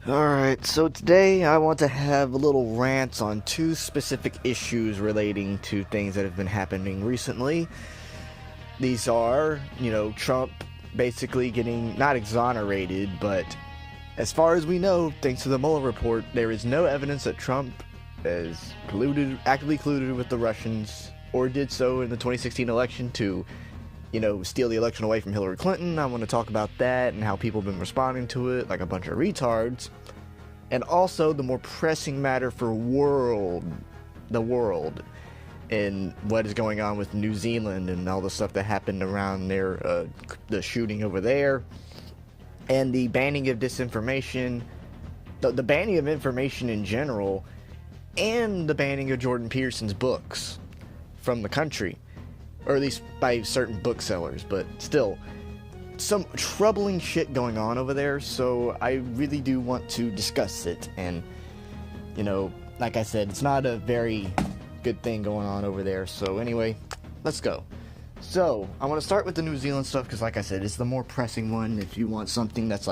Alright, so today I want to have a little rant on two specific issues relating to things that have been happening recently. These are, Trump basically getting not exonerated, but as far as we know, thanks to the Muller Report, there is no evidence that Trump is actively colluded with the Russians or did so in the 2016 election to steal the election away from Hillary Clinton. I want to talk about that and how people have been responding to it like a bunch of retards. And also the more pressing matter for the world, and what is going on with New Zealand and all the stuff that happened around there, the shooting over there, and the banning of disinformation, the banning of information in general, and the banning of Jordan Peterson's books from the country. Or at least by certain booksellers, but still, some troubling shit going on over there, so I really do want to discuss it, and, like I said, it's not a very good thing going on over there, so anyway, let's go. So, I want to start with the New Zealand stuff, because like I said, it's the more pressing one. If you want something that's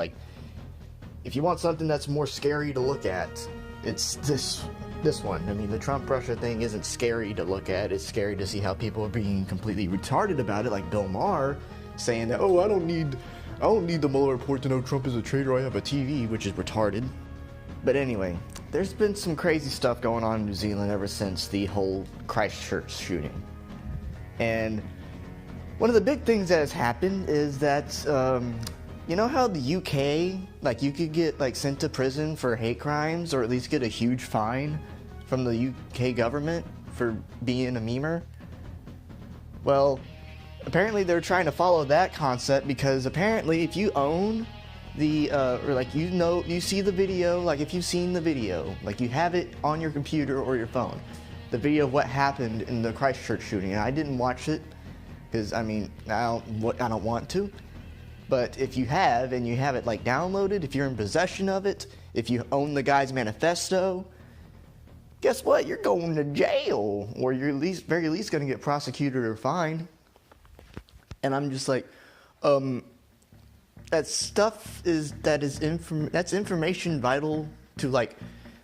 more scary to look at, it's this one. I mean, the Trump-Russia thing isn't scary to look at. It's scary to see how people are being completely retarded about it, like Bill Maher saying that, I don't need the Mueller report to know Trump is a traitor. I have a TV, which is retarded. But anyway, there's been some crazy stuff going on in New Zealand ever since the whole Christchurch shooting. And one of the big things that has happened is that, you know how the UK, you could get, sent to prison for hate crimes, or at least get a huge fine from the UK government for being a memer? Well, apparently they're trying to follow that concept, because apparently if you own the, you see the video, if you've seen the video, you have it on your computer or your phone, the video of what happened in the Christchurch shooting, and I didn't watch it, because, I don't want to. But if you have, and you have it downloaded, if you're in possession of it, if you own the guy's manifesto, guess what? You're going to jail, or you're very least going to get prosecuted or fined. And I'm just that stuff that's information vital to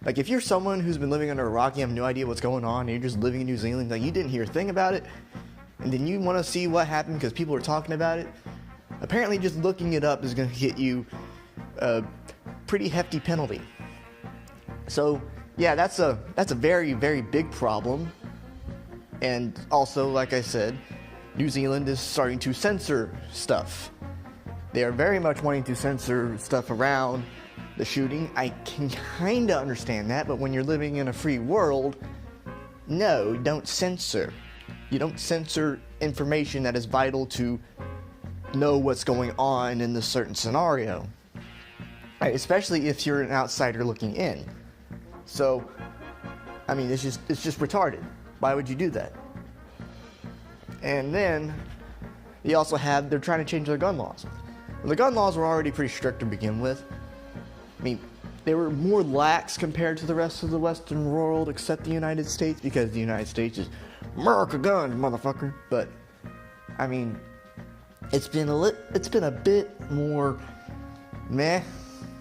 if you're someone who's been living under a rock, you have no idea what's going on, and you're just living in New Zealand, you didn't hear a thing about it, and then you want to see what happened because people are talking about it. Apparently just looking it up is going to get you a pretty hefty penalty. So, yeah, that's a very, very big problem. And also, like I said, New Zealand is starting to censor stuff. They are very much wanting to censor stuff around the shooting. I can kind of understand that, but when you're living in a free world, no, don't censor. You don't censor information that is vital to know what's going on in this certain scenario, right? Especially if you're an outsider looking in. So, it's just retarded. Why would you do that? And then you also they're trying to change their gun laws. Well, the gun laws were already pretty strict to begin with. They were more lax compared to the rest of the Western world, except the United States, because the United States is America guns, motherfucker. But it's been a bit more meh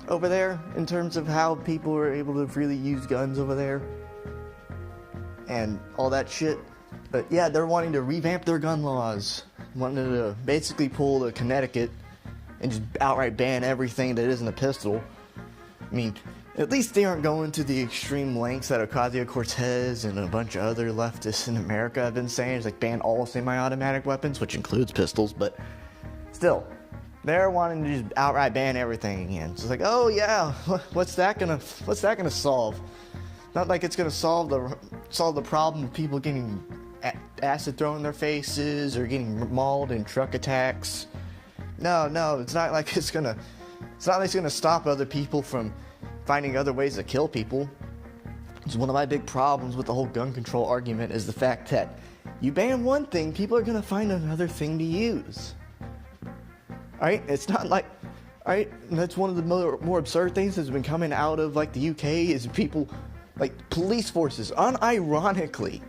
over there in terms of how people are able to freely use guns over there and all that shit. But yeah, they're wanting to revamp their gun laws, wanting to basically pull the Connecticut and just outright ban everything that isn't a pistol. At least they aren't going to the extreme lengths that Ocasio-Cortez and a bunch of other leftists in America have been saying. It's ban all semi-automatic weapons, which includes pistols, but still, they're wanting to just outright ban everything again. So it's oh yeah, what's that gonna solve? Not like it's gonna solve the problem of people getting acid thrown in their faces or getting mauled in truck attacks. No, it's not like it's gonna stop other people from finding other ways to kill people. It's one of my big problems with the whole gun control argument is the fact that you ban one thing, people are gonna find another thing to use. Alright, it's not alright, that's one of the more absurd things that's been coming out of the UK is people, police forces, unironically,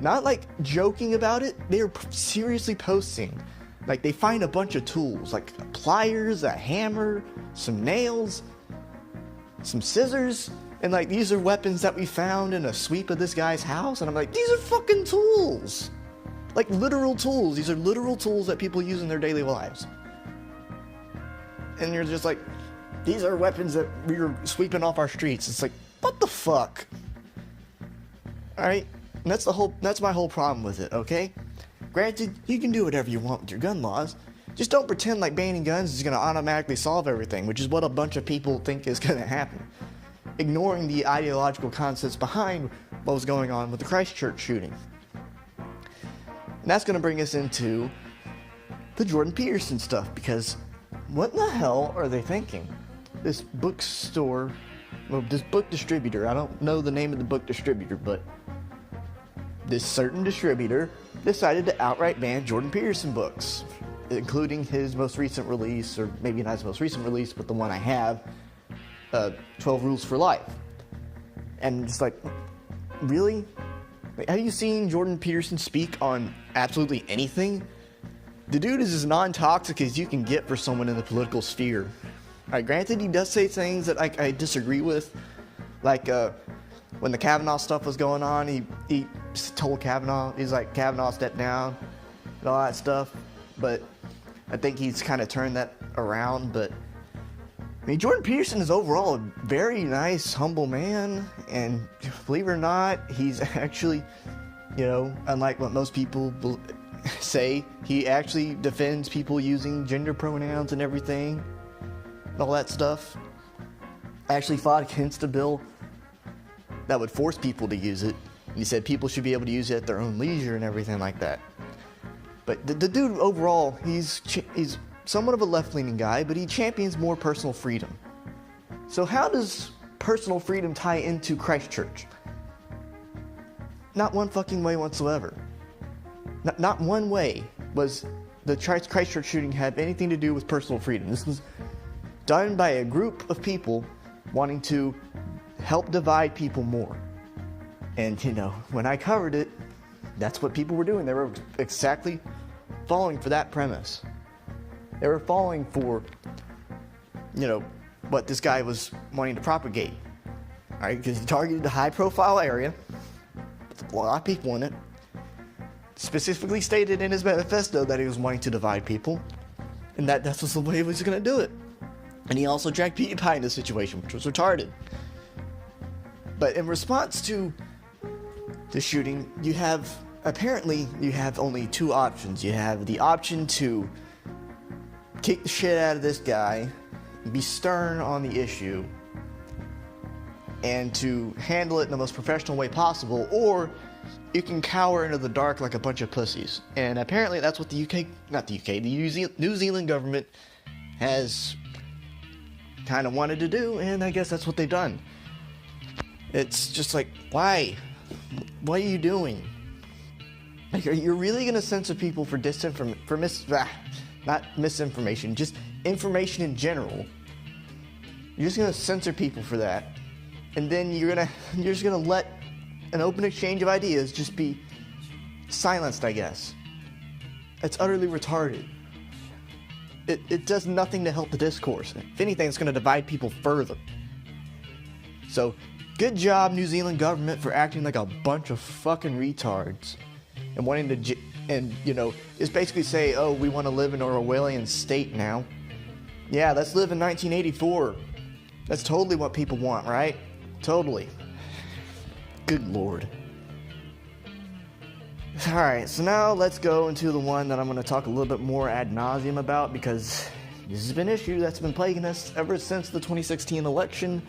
not joking about it, they're seriously posting Like, they find a bunch of tools, like pliers, a hammer, some nails. some scissors, and like, these are weapons that we found in a sweep of this guy's house. And I'm like, these are fucking tools. Like, literal tools. These are literal tools that people use in their daily lives. And you're just like, these are weapons that we were sweeping off our streets. It's like, what the fuck? Alright? And that's my whole problem with it, okay? Granted, you can do whatever you want with your gun laws. Just don't pretend like banning guns is going to automatically solve everything, which is what a bunch of people think is going to happen. Ignoring the ideological concepts behind what was going on with the Christchurch shooting. And that's going to bring us into the Jordan Peterson stuff, because what in the hell are they thinking? This bookstore, well, this book distributor, I don't know the name of the book distributor, but this certain distributor decided to outright ban Jordan Peterson books, including his most recent release, or maybe not his most recent release, but the one I have, 12 Rules for Life. And just like, really? Like, have you seen Jordan Peterson speak on absolutely anything? The dude is as non-toxic as you can get for someone in the political sphere. Granted, he does say things that I disagree with, like when the Kavanaugh stuff was going on, he told Kavanaugh, he's like, Kavanaugh, step down, and all that stuff. But I think he's kind of turned that around. But I mean, Jordan Peterson is overall a very nice, humble man, and believe it or not, he's actually, you know, unlike what most people say, he actually defends people using gender pronouns and everything, and all that stuff. Actually fought against a bill that would force people to use it. And he said people should be able to use it at their own leisure and everything like that. But the dude overall, he's somewhat of a left-leaning guy, but he champions more personal freedom. So how does personal freedom tie into Christchurch? Not one fucking way whatsoever. Not one way was the Christchurch shooting have anything to do with personal freedom. This was done by a group of people wanting to help divide people more. And, you know, when I covered it, that's what people were doing. They were exactly falling for that premise. They were falling for, you know, what this guy was wanting to propagate. All right, because he targeted a high-profile area with a lot of people in it. Specifically stated in his manifesto that he was wanting to divide people, and that's the way he was going to do it. And he also dragged PewDiePie into the situation, which was retarded. But in response to the shooting, you have only two options. You have the option to kick the shit out of this guy, be stern on the issue, and to handle it in the most professional way possible, or you can cower into the dark like a bunch of pussies. And apparently that's what the New Zealand government has kind of wanted to do, and I guess that's what they've done. It's just like, why? What are you doing? Like, are you really gonna censor people for not misinformation, just information in general? You're just gonna censor people for that, and then you're just gonna let an open exchange of ideas just be silenced, I guess. It's utterly retarded. It does nothing to help the discourse. If anything, it's gonna divide people further. So, good job, New Zealand government, for acting like a bunch of fucking retards and wanting to, just basically say, oh, we want to live in a Orwellian state now. Yeah, let's live in 1984. That's totally what people want, right? Totally. Good lord. Alright, so now let's go into the one that I'm going to talk a little bit more ad nauseum about, because this has been an issue that's been plaguing us ever since the 2016 election.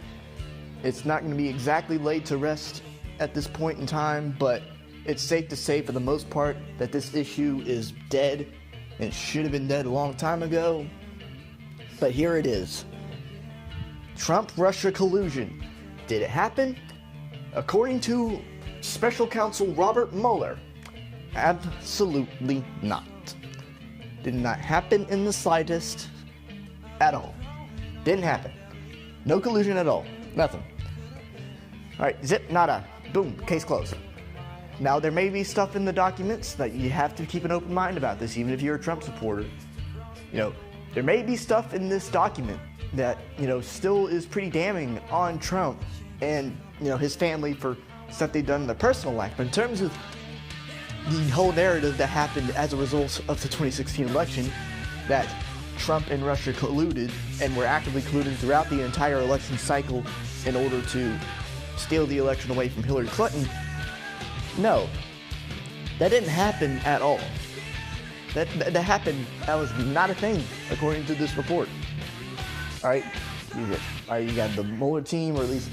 It's not going to be exactly laid to rest at this point in time, but it's safe to say for the most part that this issue is dead, and it should have been dead a long time ago. But here it is. Trump-Russia collusion. Did it happen? According to Special Counsel Robert Muller, absolutely not. Did not happen in the slightest at all. Didn't happen. No collusion at all. Nothing. Alright, zip, nada. Boom, case closed. Now, there may be stuff in the documents that you have to keep an open mind about this, even if you're a Trump supporter. You know, there may be stuff in this document that, still is pretty damning on Trump and, his family for stuff they've done in their personal life. But in terms of the whole narrative that happened as a result of the 2016 election, that Trump and Russia colluded and were actively colluding throughout the entire election cycle in order to steal the election away from Hillary Clinton, no, that didn't happen at all. That happened, that was not a thing, according to this report. All right, you got the Muller team, or at least,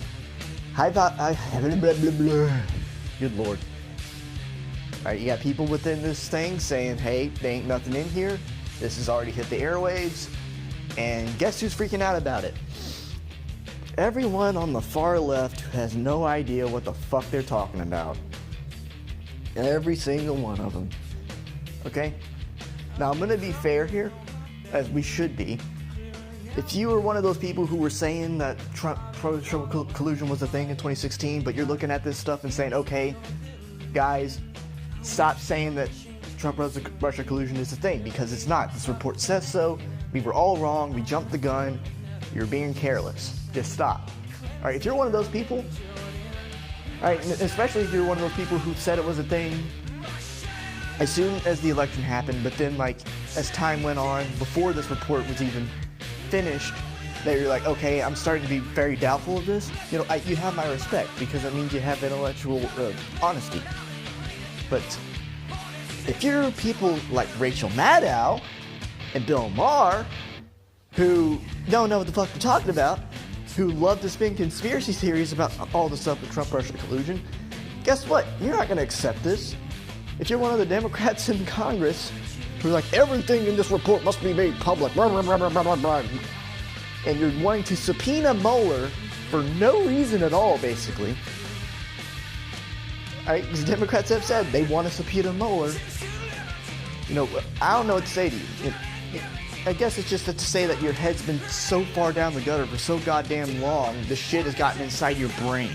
good Lord. All right, you got people within this thing saying, hey, there ain't nothing in here. This has already hit the airwaves. And guess who's freaking out about it? Everyone on the far left who has no idea what the fuck they're talking about. Every single one of them. Okay? Now, I'm going to be fair here, as we should be. If you were one of those people who were saying that Trump collusion was a thing in 2016, but you're looking at this stuff and saying, okay, guys, stop saying that Trump-Russia collusion is a thing, because it's not. This report says so. We were all wrong. We jumped the gun. You're being careless. Just stop. All right, if you're one of those people, all right, especially if you're one of those people who said it was a thing as soon as the election happened, but then, as time went on, before this report was even finished, that you're like, okay, I'm starting to be very doubtful of this, you have my respect, because that means you have intellectual honesty. But if you're people like Rachel Maddow and Bill Maher, who don't know what the fuck they're talking about, who love to spin conspiracy theories about all the stuff with Trump-Russia collusion, guess what? You're not going to accept this. If you're one of the Democrats in Congress who are like, everything in this report must be made public, blah, blah, blah, blah, blah, blah, and you're wanting to subpoena Mueller for no reason at all, basically. All right, because Democrats have said they want to subpoena Mueller. I don't know what to say to you. I guess it's just to say that your head's been so far down the gutter for so goddamn long, the shit has gotten inside your brain.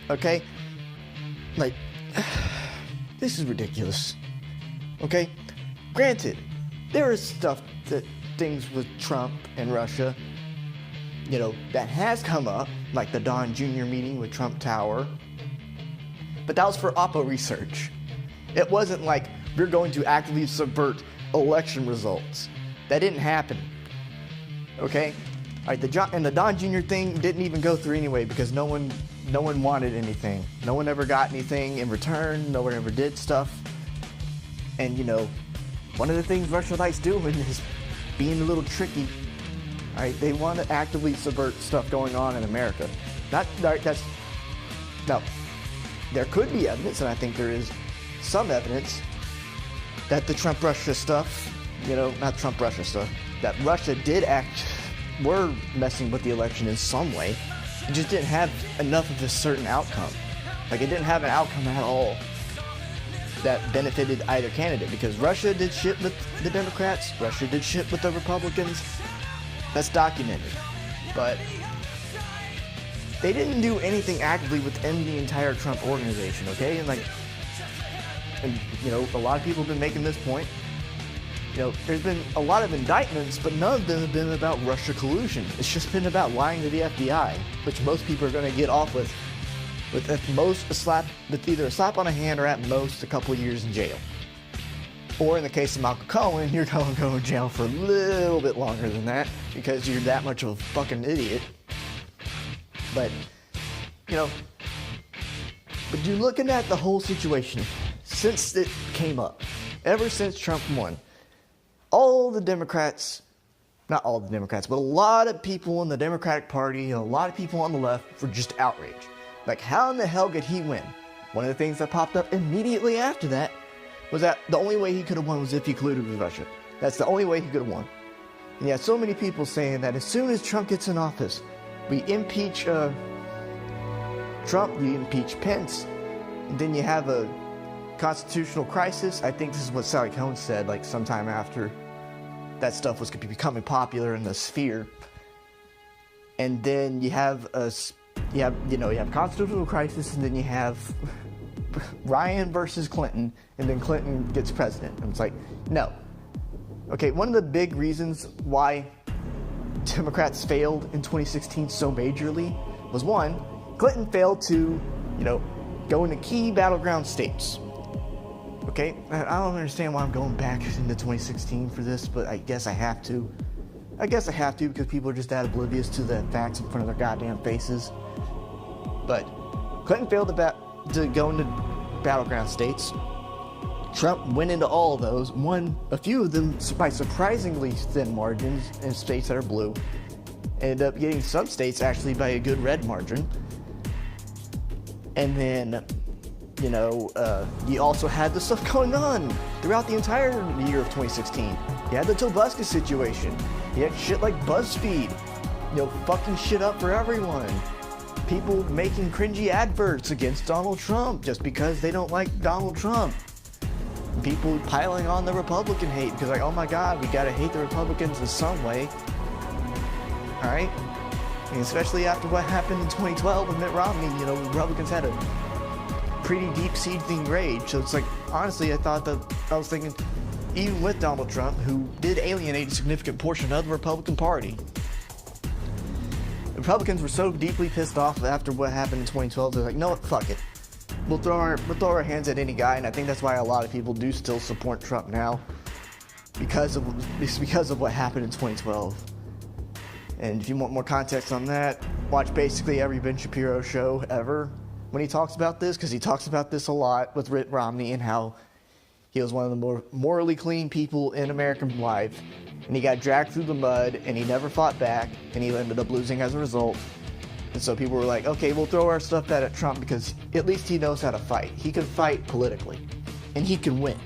Okay? This is ridiculous. Okay? Granted, there is things with Trump and Russia, that has come up, like the Don Jr. meeting with Trump Tower. But that was for Oppo research. It wasn't like we're going to actively subvert election results. That didn't happen. Okay? All right, the Don Jr. thing didn't even go through anyway, because no one wanted anything. No one ever got anything in return. No one ever did stuff. And, one of the things Russia likes doing is being a little tricky. All right, they want to actively subvert stuff going on in America. No. There could be evidence, and I think there is some evidence, that the Trump-Russia stuff, not Trump-Russia stuff, that Russia were messing with the election in some way. It just didn't have enough of a certain outcome. It didn't have an outcome at all that benefited either candidate, because Russia did shit with the Democrats, Russia did shit with the Republicans. That's documented. But they didn't do anything actively within the entire Trump organization, okay? And a lot of people have been making this point. There's been a lot of indictments, but none of them have been about Russia collusion. It's just been about lying to the FBI, which most people are going to get off with at most with either a slap on the hand or at most a couple of years in jail. Or in the case of Michael Cohen, you're going to go in jail for a little bit longer than that, because you're that much of a fucking idiot. But you're looking at the whole situation since it came up, ever since Trump won. All the Democrats, not all the Democrats, but a lot of people in the Democratic Party, a lot of people on the left were just outraged. How in the hell could he win? One of the things that popped up immediately after that was that the only way he could have won was if he colluded with Russia. That's the only way he could have won. And you had so many people saying that as soon as Trump gets in office, we impeach Trump, you impeach Pence, and then you have a constitutional crisis. I think this is what Sally Cohn said, sometime after that stuff was becoming popular in the sphere. And then you have constitutional crisis, and then you have Ryan versus Clinton, and then Clinton gets president. And it's no. Okay, one of the big reasons why Democrats failed in 2016 so majorly was, one, Clinton failed to, go into key battleground states. Okay, I don't understand why I'm going back into 2016 for this, but I guess I have to. Because people are just that oblivious to the facts in front of their goddamn faces. But Clinton failed to go into battleground states. Trump went into all of those, won a few of them by surprisingly thin margins in states that are blue. Ended up getting some states actually by a good red margin. And then, you also had the stuff going on throughout the entire year of 2016. You had the Tobuscus situation. You had shit like BuzzFeed, fucking shit up for everyone. People making cringy adverts against Donald Trump just because they don't like Donald Trump. People piling on the Republican hate because, oh my God, we gotta hate the Republicans in some way. All right? And especially after what happened in 2012 with Mitt Romney, Republicans had a pretty deep-seated rage. So it's like, honestly, I was thinking, even with Donald Trump, who did alienate a significant portion of the Republican Party, the Republicans were so deeply pissed off after what happened in 2012, they're like, no, fuck it. We'll throw our hands at any guy, and I think that's why a lot of people do still support Trump now, because of what happened in 2012. And if you want more context on that, watch basically every Ben Shapiro show ever when he talks about this, because he talks about this a lot with Mitt Romney and how he was one of the more morally clean people in American life, and he got dragged through the mud, and he never fought back, and he ended up losing as a result. And so people were like, okay, we'll throw our stuff at Trump because at least he knows how to fight. He can fight politically, and he can win.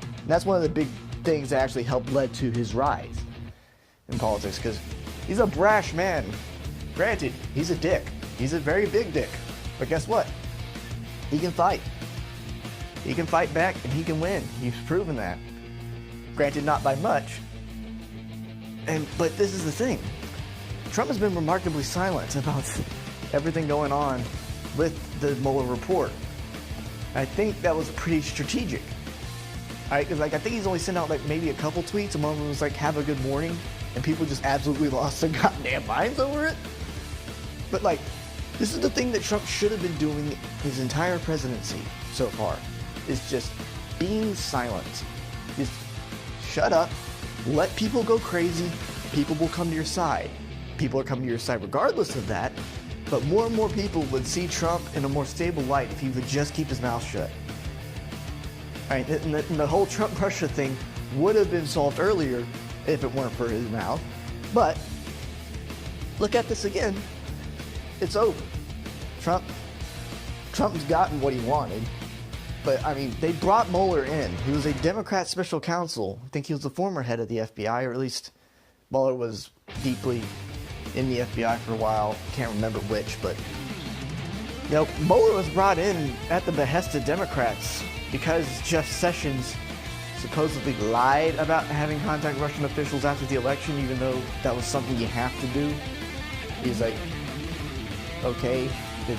And that's one of the big things that actually helped lead to his rise in politics, because he's a brash man. Granted, he's a dick. He's a very big dick. But guess what? He can fight. He can fight back, and he can win. He's proven that. Granted, not by much. But this is the thing. Trump has been remarkably silent about everything going on with the Muller Report. I think that was pretty strategic. Because I think he's only sent out maybe a couple tweets, and one of them was have a good morning, and people just absolutely lost their goddamn minds over it. But this is the thing that Trump should have been doing his entire presidency so far, is just being silent. Just shut up, let people go crazy, people will come to your side. People are coming to your side regardless of that, but more and more people would see Trump in a more stable light if he would just keep his mouth shut. All right, and the whole Trump-Russia thing would have been solved earlier if it weren't for his mouth. But look at this again. It's over. Trump's gotten what he wanted. But, they brought Mueller in. He was a Democrat special counsel. I think he was the former head of the FBI, or at least Mueller was deeply in the FBI for a while. Can't remember which, but Mueller was brought in at the behest of Democrats because Jeff Sessions supposedly lied about having contact Russian officials after the election, even though that was something you have to do. He's like, okay,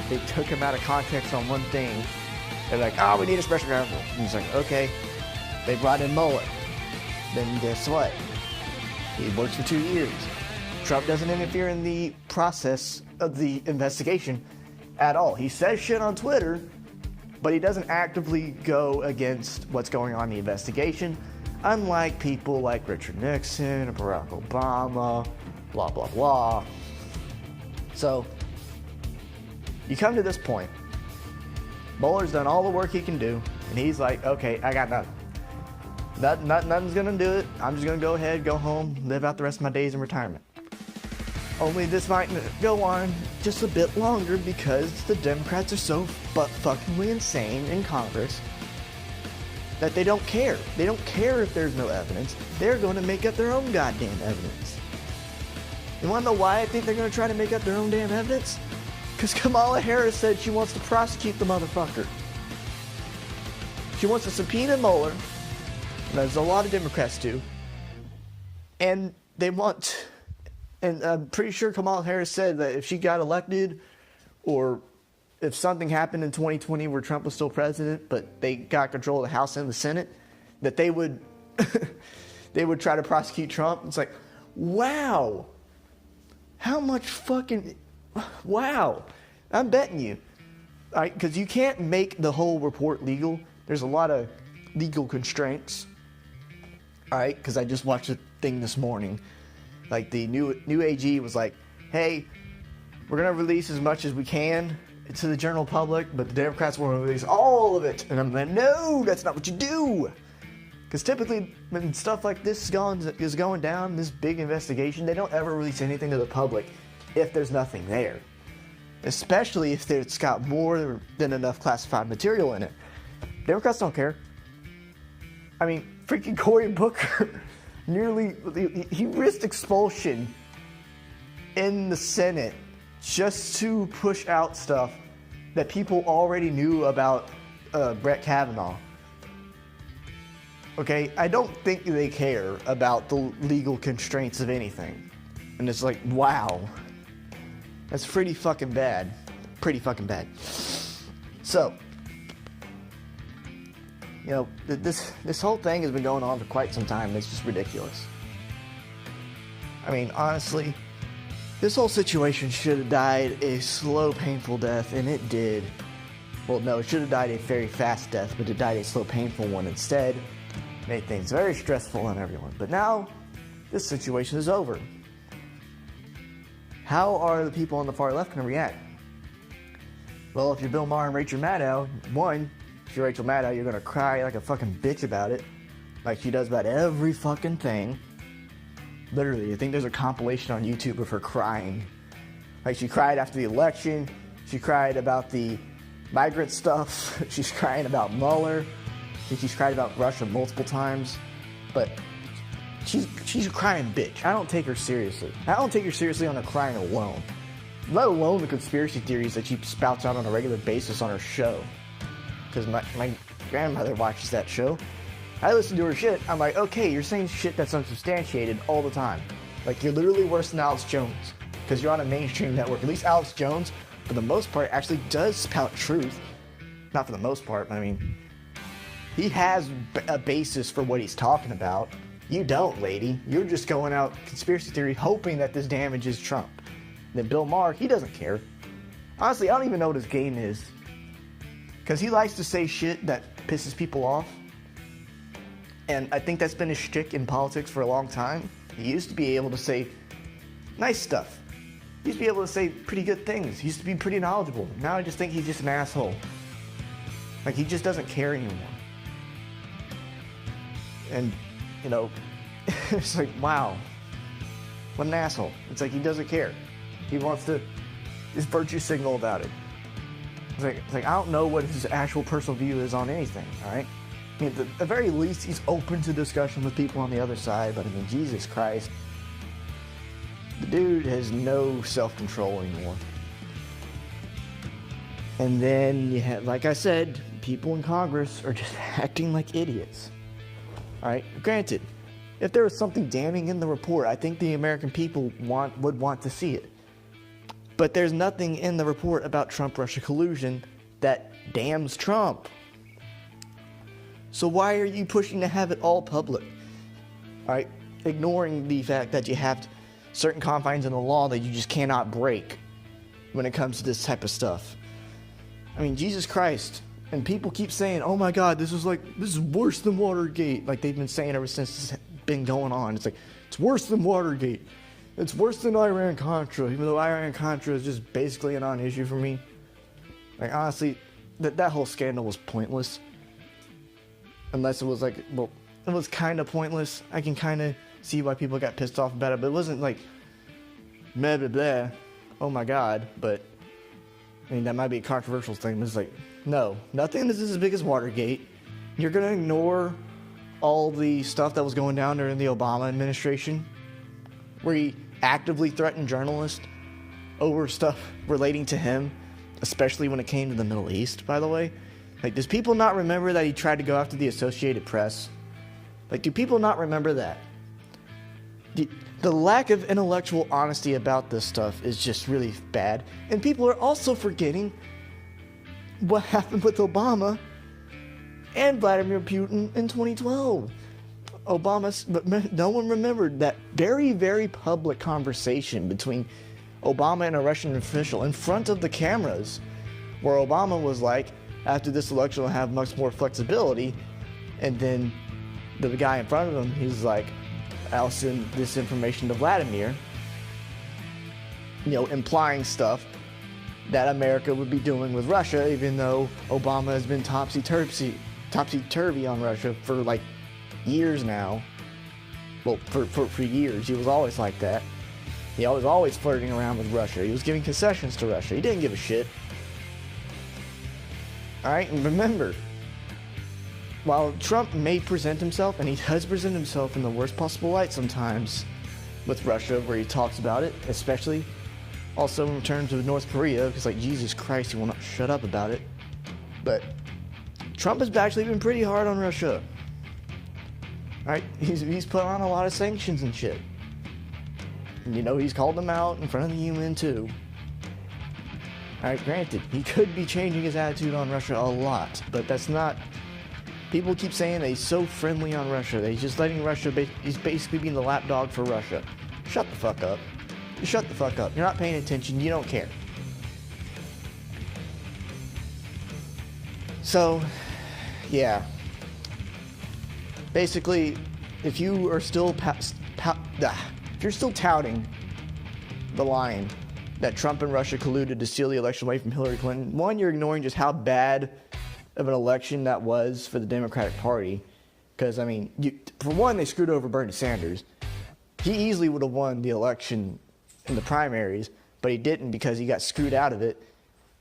they took him out of context on one thing. They're like, oh, we need a special counsel. And he's like, okay. They brought in Mueller. Then guess what? He works for 2 years. Trump doesn't interfere in the process of the investigation at all. He says shit on Twitter, but he doesn't actively go against what's going on in the investigation, unlike people like Richard Nixon, Barack Obama, blah, blah, blah. So, you come to this point. Mueller's done all the work he can do, and he's like, okay, I got nothing. Nothing's gonna do it. I'm just gonna go ahead, go home, live out the rest of my days in retirement. Only this might go on just a bit longer because the Democrats are so butt-fuckingly insane in Congress that they don't care. They don't care if there's no evidence. They're going to make up their own goddamn evidence. You want to know why I think they're going to try to make up their own damn evidence? Because Kamala Harris said she wants to prosecute the motherfucker. She wants to subpoena Mueller. There's a lot of Democrats too. And they want... And I'm pretty sure Kamala Harris said that if she got elected, or if something happened in 2020 where Trump was still president, but they got control of the House and the Senate, that they would they would try to prosecute Trump. It's like, wow. How much fucking... Wow. I'm betting you. All right, because you can't make the whole report legal. There's a lot of legal constraints. All right, because I just watched a thing this morning. Like, the new AG was like, hey, we're going to release as much as we can to the general public, but the Democrats want to release all of it. And I'm like, no, that's not what you do. Because typically, when stuff like this is going down, this big investigation, they don't ever release anything to the public if there's nothing there. Especially if it's got more than enough classified material in it. Democrats don't care. I mean, freaking Cory Booker he risked expulsion in the Senate just to push out stuff that people already knew about Brett Kavanaugh. Okay, I don't think they care about the legal constraints of anything. And it's like, wow. That's pretty fucking bad. Pretty fucking bad. So, you know, this whole thing has been going on for quite some time. It's just ridiculous. I mean, honestly, this whole situation should have died a slow, painful death, and it did. Well, no, it should have died a very fast death, but it died a slow, painful one instead. Made things very stressful on everyone. But now, this situation is over. How are the people on the far left going to react? Well, if you're Bill Maher and Rachel Maddow, one, if you're Rachel Maddow, you're going to cry like a fucking bitch about it. Like she does about every fucking thing. Literally, I think there's a compilation on YouTube of her crying. Like she cried after the election. She cried about the migrant stuff. She's crying about Muller. She's cried about Russia multiple times. But she's a crying bitch. I don't take her seriously. I don't take her seriously on her crying alone. Let alone the conspiracy theories that she spouts out on a regular basis on her show. Because my grandmother watches that show. I listen to her shit. I'm like, okay, you're saying shit that's unsubstantiated all the time. Like, you're literally worse than Alex Jones. Because you're on a mainstream network. At least Alex Jones, for the most part, actually does spout truth. Not for the most part, but I mean, he has a basis for what he's talking about. You don't, lady. You're just going out conspiracy theory hoping that this damages Trump. Then Bill Maher, he doesn't care. Honestly, I don't even know what his game is. Because he likes to say shit that pisses people off. And I think that's been his shtick in politics for a long time. He used to be able to say nice stuff. He used to be able to say pretty good things. He used to be pretty knowledgeable. Now I just think he's just an asshole. Like, he just doesn't care anymore. And, you know, it's like, wow. What an asshole. It's like he doesn't care. He wants to, his virtue signal about it. It's like I don't know what his actual personal view is on anything, all right? I mean, at the very least, he's open to discussion with people on the other side, but I mean, Jesus Christ. The dude has no self-control anymore. And then you have, like I said, people in Congress are just acting like idiots. All right, granted, if there was something damning in the report, I think the American people would want to see it. But there's nothing in the report about Trump-Russia collusion that damns Trump. So why are you pushing to have it all public? All right, ignoring the fact that you have certain confines in the law that you just cannot break when it comes to this type of stuff. I mean, Jesus Christ. And people keep saying, oh my God, this is worse than Watergate. Like they've been saying ever since this has been going on. It's like, it's worse than Watergate. It's worse than Iran-Contra, even though Iran-Contra is just basically a non-issue for me. Like, honestly, that whole scandal was pointless. Unless it was like, well, it was kind of pointless. I can kind of see why people got pissed off about it, but it wasn't like, blah, blah, blah, oh my God. But, I mean, that might be a controversial thing, but it's like, no, nothing is as big as Watergate. You're going to ignore all the stuff that was going down during the Obama administration, where he actively threatened journalists over stuff relating to him, especially when it came to the Middle East, by the way. Like, does people not remember that he tried to go after the Associated Press? Like, do people not remember that? The lack of intellectual honesty about this stuff is just really bad. And people are also forgetting what happened with Obama and Vladimir Putin in 2012. but no one remembered that very, very public conversation between Obama and a Russian official in front of the cameras, where Obama was like, after this election we'll have much more flexibility, and then the guy in front of him, he's like, I'll send this information to Vladimir, implying stuff that America would be doing with Russia, even though Obama has been topsy-turvy on Russia for like years now. Well, for years. He was always like that. He was always flirting around with Russia. He was giving concessions to Russia. He didn't give a shit. Alright, and remember, while Trump may present himself, and he does present himself in the worst possible light sometimes with Russia, where he talks about it, especially also in terms of North Korea, because like, Jesus Christ, he will not shut up about it. But Trump has actually been pretty hard on Russia. Right? He's put on a lot of sanctions and shit. And, he's called them out in front of the UN too. Alright, granted, he could be changing his attitude on Russia a lot, but that's not... People keep saying that he's so friendly on Russia, that he's just letting Russia... He's basically being the lapdog for Russia. Shut the fuck up. Shut the fuck up. You're not paying attention. You don't care. So, yeah. Basically, if you are still if you're still touting the line that Trump and Russia colluded to steal the election away from Hillary Clinton, one, you're ignoring just how bad of an election that was for the Democratic Party. Because, I mean, for one, they screwed over Bernie Sanders. He easily would have won the election in the primaries, but he didn't because he got screwed out of it.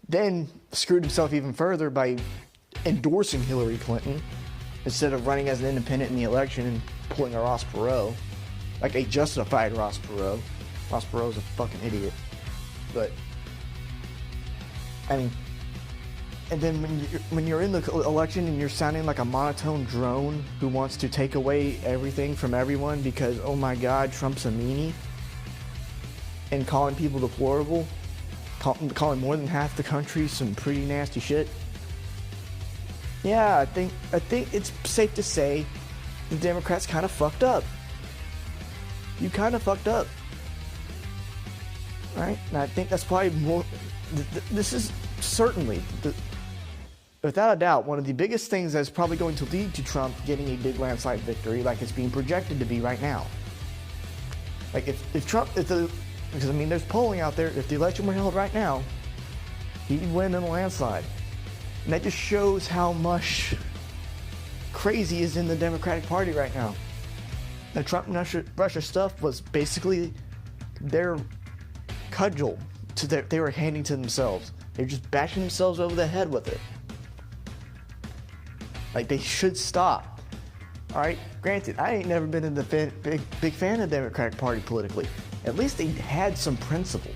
Then screwed himself even further by endorsing Hillary Clinton instead of running as an independent in the election and pulling a Ross Perot, like a justified Ross Perot. Ross Perot's a fucking idiot. But, I mean, and then when you're in the election and you're sounding like a monotone drone who wants to take away everything from everyone because, oh my God, Trump's a meanie, and calling people deplorable, calling more than half the country some pretty nasty shit. Yeah, I think it's safe to say the Democrats kind of fucked up. You kind of fucked up. Right? And I think that's probably more... This is certainly, without a doubt, one of the biggest things that's probably going to lead to Trump getting a big landslide victory like it's being projected to be right now. Like, because, I mean, there's polling out there. If the election were held right now, he'd win in a landslide. And that just shows how much crazy is in the Democratic Party right now. The Trump and Russia stuff was basically their cudgel they were handing to themselves. They're just bashing themselves over the head with it. Like, they should stop. Alright, granted, I ain't never been a big fan of the Democratic Party politically. At least they had some principles.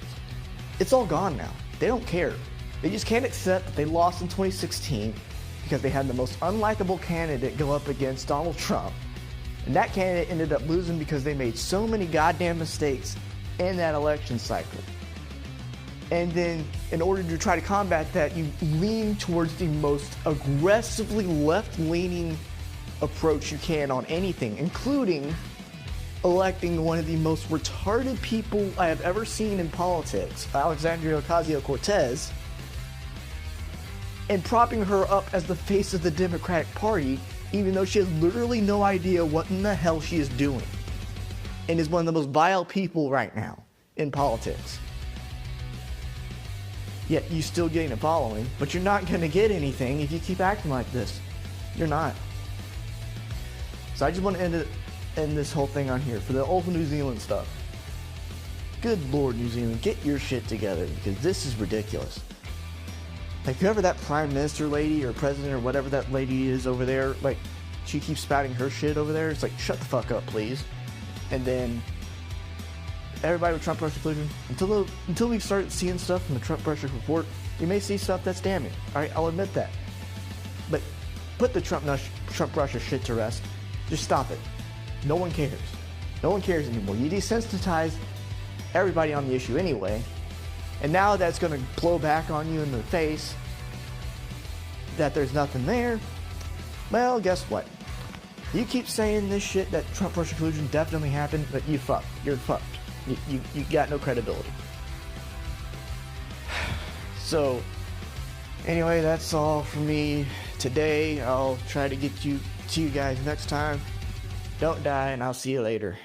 It's all gone now. They don't care. They just can't accept that they lost in 2016 because they had the most unlikable candidate go up against Donald Trump. And that candidate ended up losing because they made so many goddamn mistakes in that election cycle. And then, in order to try to combat that, you lean towards the most aggressively left-leaning approach you can on anything, including electing one of the most retarded people I have ever seen in politics, Alexandria Ocasio-Cortez, and propping her up as the face of the Democratic Party, even though she has literally no idea what in the hell she is doing, and is one of the most vile people right now in politics. Yet you still getting a following, but you're not going to get anything if you keep acting like this. You're not. So I just want to end this whole thing on here for the old New Zealand stuff. Good Lord, New Zealand, get your shit together, because this is ridiculous. Like, whoever that prime minister lady or president or whatever that lady is over there, like, she keeps spouting her shit over there. It's like, shut the fuck up, please. And then everybody with Trump-Russia collusion, until we start seeing stuff from the Trump-Russia report, we may see stuff that's damning. All right, I'll admit that. But put the Trump-Russia shit to rest. Just stop it. No one cares. No one cares anymore. You desensitize everybody on the issue anyway. And now that's going to blow back on you in the face that there's nothing there. Well, guess what? You keep saying this shit that Trump-Russia collusion definitely happened, but you fucked. You're fucked. You got no credibility. So, anyway, that's all for me today. I'll try to get to you guys next time. Don't die, and I'll see you later.